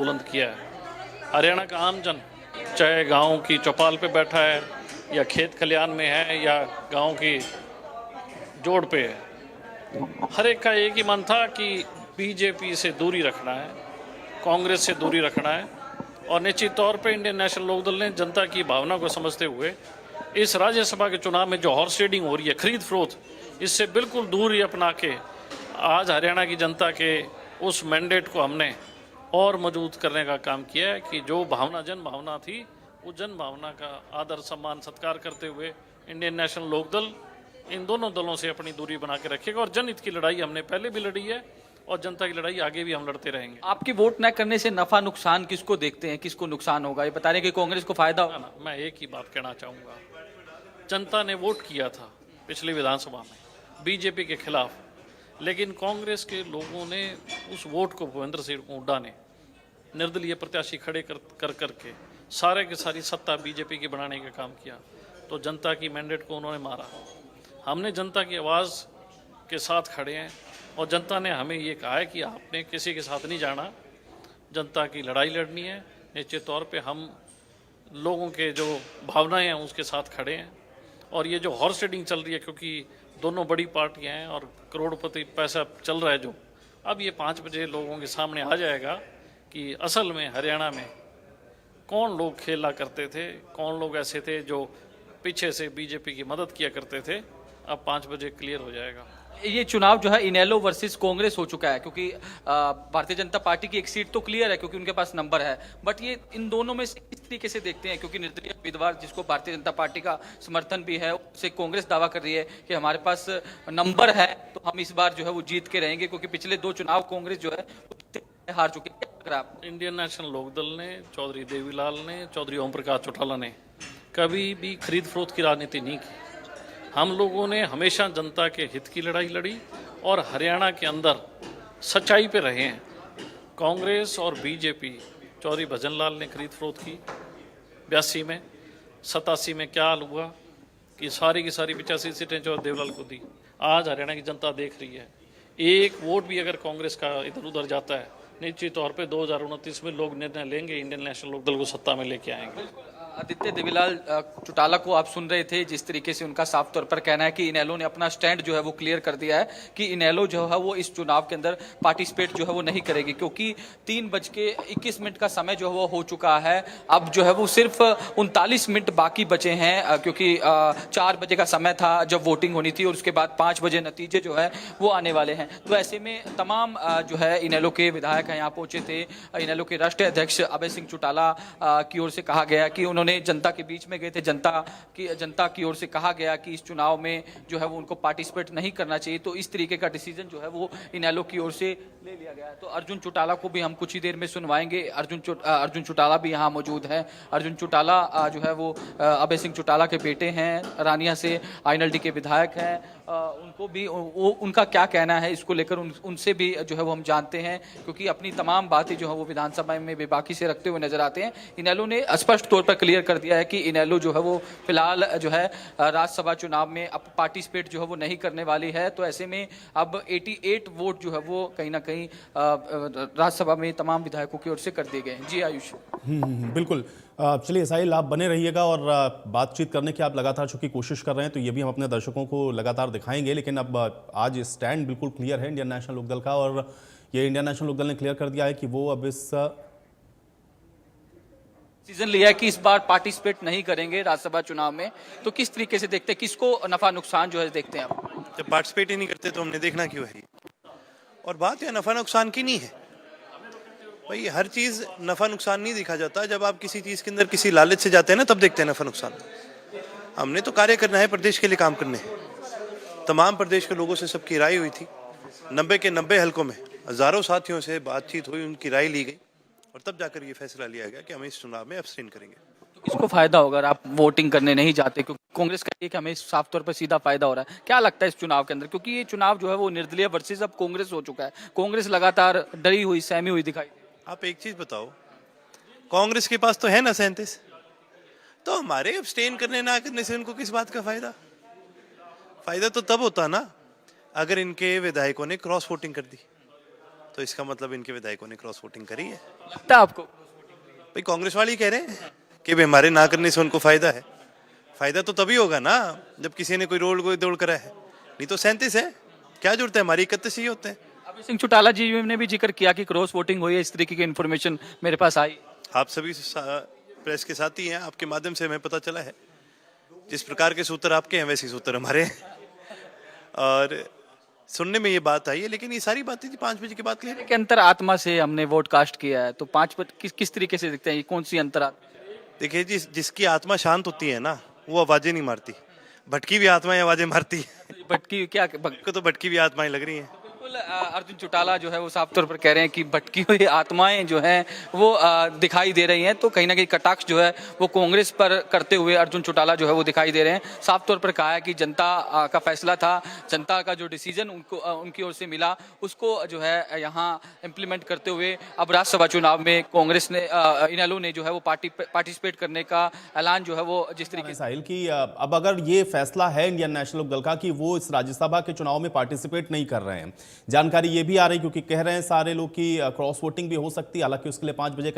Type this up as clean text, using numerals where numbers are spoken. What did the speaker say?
बुलंद किया है। हरियाणा का आम जन, चाहे गांव की चौपाल पे बैठा है या खेत खलियान में है या गांव की जोड़ पे है, हर एक का एक ही मन था कि बीजेपी से दूरी रखना है, कांग्रेस से दूरी रखना है। और निश्चित तौर पे इंडियन नेशनल लोकदल ने जनता की भावना को समझते हुए इस राज्यसभा के चुनाव में जो हॉर्स ट्रेडिंग हो रही है, खरीद फरोख्त, इससे बिल्कुल दूरी अपना के आज हरियाणा की जनता के उस मैंडेट को हमने और मजबूत करने का काम किया है कि जो भावना जन भावना थी, वो जन भावना का आदर सम्मान सत्कार करते हुए इंडियन नेशनल लोकदल इन दोनों दलों से अपनी दूरी बना के रखेगा। और जनहित की लड़ाई हमने पहले भी लड़ी है और जनता की लड़ाई आगे भी हम लड़ते रहेंगे। आपकी वोट न करने से नफा नुकसान किसको देखते हैं, किसको नुकसान होगा? ये बता रहे कि कांग्रेस को फायदा होगा। ना, मैं एक ही बात कहना चाहूँगा, जनता ने वोट किया था पिछली विधानसभा में बीजेपी के खिलाफ, लेकिन कांग्रेस के लोगों ने उस वोट को भूपेंद्र सिंह हुड्डा ने निर्दलीय प्रत्याशी खड़े कर करके सारे की सारी सत्ता बीजेपी की बनाने का काम किया। तो जनता की मैंडेट को उन्होंने मारा। हमने जनता की आवाज़ के साथ खड़े हैं और जनता ने हमें ये कहा है कि आपने किसी के साथ नहीं जाना, जनता की लड़ाई लड़नी है। निश्चित तौर पे हम लोगों के जो भावनाएं हैं उसके साथ खड़े हैं। और ये जो हॉर्स ट्रेडिंग चल रही है, क्योंकि दोनों बड़ी पार्टियां हैं और करोड़पति पैसा चल रहा है, जो अब ये 5 बजे लोगों के सामने आ जाएगा कि असल में हरियाणा में कौन लोग खेला करते थे, कौन लोग ऐसे थे जो पीछे से बीजेपी की मदद किया करते थे। अब 5 बजे क्लियर हो जाएगा। ये चुनाव जो है इनेलो वर्सेस कांग्रेस हो चुका है, क्योंकि भारतीय जनता पार्टी की एक सीट तो क्लियर है क्योंकि उनके पास नंबर है, बट ये इन दोनों में से किस तरीके से देखते हैं? क्योंकि निर्दलीय उम्मीदवार जिसको भारतीय जनता पार्टी का समर्थन भी है, उससे कांग्रेस दावा कर रही है कि हमारे पास नंबर है तो हम इस बार जो है वो जीत के रहेंगे, क्योंकि पिछले 2 चुनाव कांग्रेस जो है हार चुकी है। इंडियन नेशनल लोकदल ने, चौधरी देवीलाल ने, चौधरी ओम प्रकाश चौटाला ने कभी भी खरीद फरोख्त की राजनीति नहीं की। हम लोगों ने हमेशा जनता के हित की लड़ाई लड़ी और हरियाणा के अंदर सच्चाई पे रहे हैं। कांग्रेस और बीजेपी, चौधरी भजन लाल ने खरीद फरोख्त की 82 में, 87 में क्या हाल हुआ कि सारी की सारी 85 सीटें चौधरी देवीलाल को दी। आज हरियाणा की जनता देख रही है, एक वोट भी अगर कांग्रेस का इधर उधर जाता है, निश्चित तौर पे 2029 में लोग निर्णय लेंगे, इंडियन नेशनल लोकदल को सत्ता में लेके आएंगे। आदित्य देवीलाल चौटाला को आप सुन रहे थे, जिस तरीके से उनका साफ तौर पर कहना है कि इनेलो ने अपना स्टैंड जो है वो क्लियर कर दिया है कि इनेलो जो है वो इस चुनाव के अंदर पार्टिसिपेट जो है वो नहीं करेगी, क्योंकि 3:21 का समय जो है वो हो चुका है। अब जो है वो सिर्फ 39 मिनट बाकी बचे हैं, क्योंकि 4 बजे का समय था जब वोटिंग होनी थी और उसके बाद 5 बजे नतीजे जो है वो आने वाले हैं। तो ऐसे में तमाम जो है इनेलो के विधायक यहाँ पहुंचे थे। इनेलो के राष्ट्रीय अध्यक्ष अभय सिंह चौटाला की ओर से कहा गया कि उन्होंने जनता के बीच में गए थे, जनता की ओर से कहा गया कि इस चुनाव में जो है वो उनको पार्टिसिपेट नहीं करना चाहिए। तो इस तरीके का डिसीजन जो है वो इनेलो की ओर से ले लिया गया है। तो अर्जुन चौटाला को भी हम कुछ ही देर में सुनवाएंगे। अर्जुन चौटाला भी यहाँ मौजूद है। अर्जुन चौटाला जो है वो अभय सिंह चौटाला के बेटे हैं, रानिया से INLD के विधायक हैं। उनको भी उनका क्या कहना है इसको लेकर उनसे भी जो है वो हम जानते हैं, क्योंकि अपनी तमाम बातें जो है वो विधानसभा में बेबाकी से रखते हुए नजर आते हैं। इनेलो ने स्पष्ट तौर पर क्लियर कर दिया है कि इनेलो जो है वो फिलहाल जो है राज्यसभा चुनाव में अब पार्टिसिपेट जो है वो नहीं करने वाली है। तो ऐसे में अब 88 वोट जो है वो कहीं ना कहीं राज्यसभा में तमाम विधायकों की ओर से कर दिए गए हैं। जी आयुष। बिल्कुल। चलिए साहिल, आप बने रहिएगा और बातचीत करने की आप लगातार चूंकि कोशिश कर रहे हैं, तो ये भी हम अपने दर्शकों को लगातार दिखाएंगे। लेकिन अब आज स्टैंड बिल्कुल क्लियर है इंडियन नेशनल लोकदल का, और ये इंडियन नेशनल लोकदल ने क्लियर कर दिया है कि वो अब इस डिसीजन लिया है कि इस बार पार्टिसिपेट नहीं करेंगे राज्यसभा चुनाव में। तो किस तरीके से देखते हैं, किसको नफा नुकसान जो है देखते हैं आप? जब पार्टिसिपेट ही नहीं करते तो हमने देखना क्यों है? और बात यह नफा नुकसान की नहीं है भाई, हर चीज नफा नुकसान नहीं देखा जाता। जब आप किसी चीज के अंदर किसी लालच से जाते हैं ना, तब देखते हैं नफा नुकसान। हमने तो कार्य करना है, प्रदेश के लिए काम करने हैं। तमाम प्रदेश के लोगों से सबकी राय हुई थी, 90 के 90 हलकों में हजारों साथियों से बातचीत हुई, उनकी राय ली गई और तब जाकर ये फैसला लिया गया कि हम इस चुनाव में अब्सटेन करेंगे। तो किसको फायदा होगा अगर आप वोटिंग करने नहीं जाते? क्योंकि कांग्रेस कहती है कि हमें साफ तौर पर सीधा फायदा हो रहा है। क्या लगता है इस चुनाव के अंदर, क्योंकि ये चुनाव जो है वो निर्दलीय वर्सेस अब कांग्रेस हो चुका है, कांग्रेस लगातार डरी हुई सहमी हुई दिखाई? आप एक चीज बताओ, कांग्रेस के पास तो है ना 37, तो हमारे अब्सटेन करने ना करने से उनको किस बात का फायदा? फायदा तो तब होता ना अगर इनके विधायकों ने क्रॉस वोटिंग कर दी। तो तो इसका मतलब इनके विधायकों ने क्रॉस वोटिंग करी है। लगता है आपको? भाई कांग्रेस वाले ही कह रहे हैं कि भाई हमारे ना करने से उनको फायदा है। फायदा तो तभी होगा ना जब किसी ने कोई रोल कोई दौड़ करा है, नहीं तो 37 है, क्या जरूरत है, हमारी 31 ही होते हैं। अभय सिंह चौटाला जी ने भी जिक्र किया कि क्रॉस वोटिंग हुई है, इस तरीके की इन्फॉर्मेशन मेरे पास आई। आप सभी प्रेस के साथ ही हैं, आपके माध्यम से हमें पता चला है। जिस प्रकार के सूत्र आपके हैं वैसे ही सूत्र हमारे हैं। और सुनने में ये बात आई है, लेकिन ये सारी बातें 5 बजे के बाद क्लियर। के अंतर आत्मा से हमने वोट कास्ट किया है, तो 5 किस तरीके से दिखते हैं, ये कौन सी अंतर? देखिए जी, जिसकी आत्मा शांत होती है ना वो आवाजें नहीं मारती, भटकी हुई आत्माएं आवाजें मारती है। भटकी क्या को तो भटकी हुई आत्माएं लग रही हैं। बिल्कुल, अर्जुन चौटाला जो है वो साफ तौर पर कह रहे हैं कि भटकी हुई आत्माएं जो हैं वो दिखाई दे रही हैं, तो कहीं ना कहीं कटाक्ष जो है वो कांग्रेस पर करते हुए अर्जुन चौटाला जो है वो दिखाई दे रहे हैं। साफ तौर पर कहा है कि जनता का फैसला था, जनता का जो डिसीजन उनको उनकी ओर से मिला उसको जो है यहाँ इम्प्लीमेंट करते हुए अब राज्यसभा चुनाव में कांग्रेस ने इनेलो ने जो है वो पार्टिसिपेट करने का ऐलान जो है वो जिस तरीके से साहिल की अब अगर ये फैसला है इंडियन नेशनल लोक दल का कि वो इस राज्यसभा के चुनाव में पार्टिसिपेट नहीं कर रहे हैं, जानकारी ये भी आ रही क्योंकि कह रहे हैं सारे लोग कि क्रॉस वोटिंग भी हो सकती है, हालांकि उसके लिए 5 बजे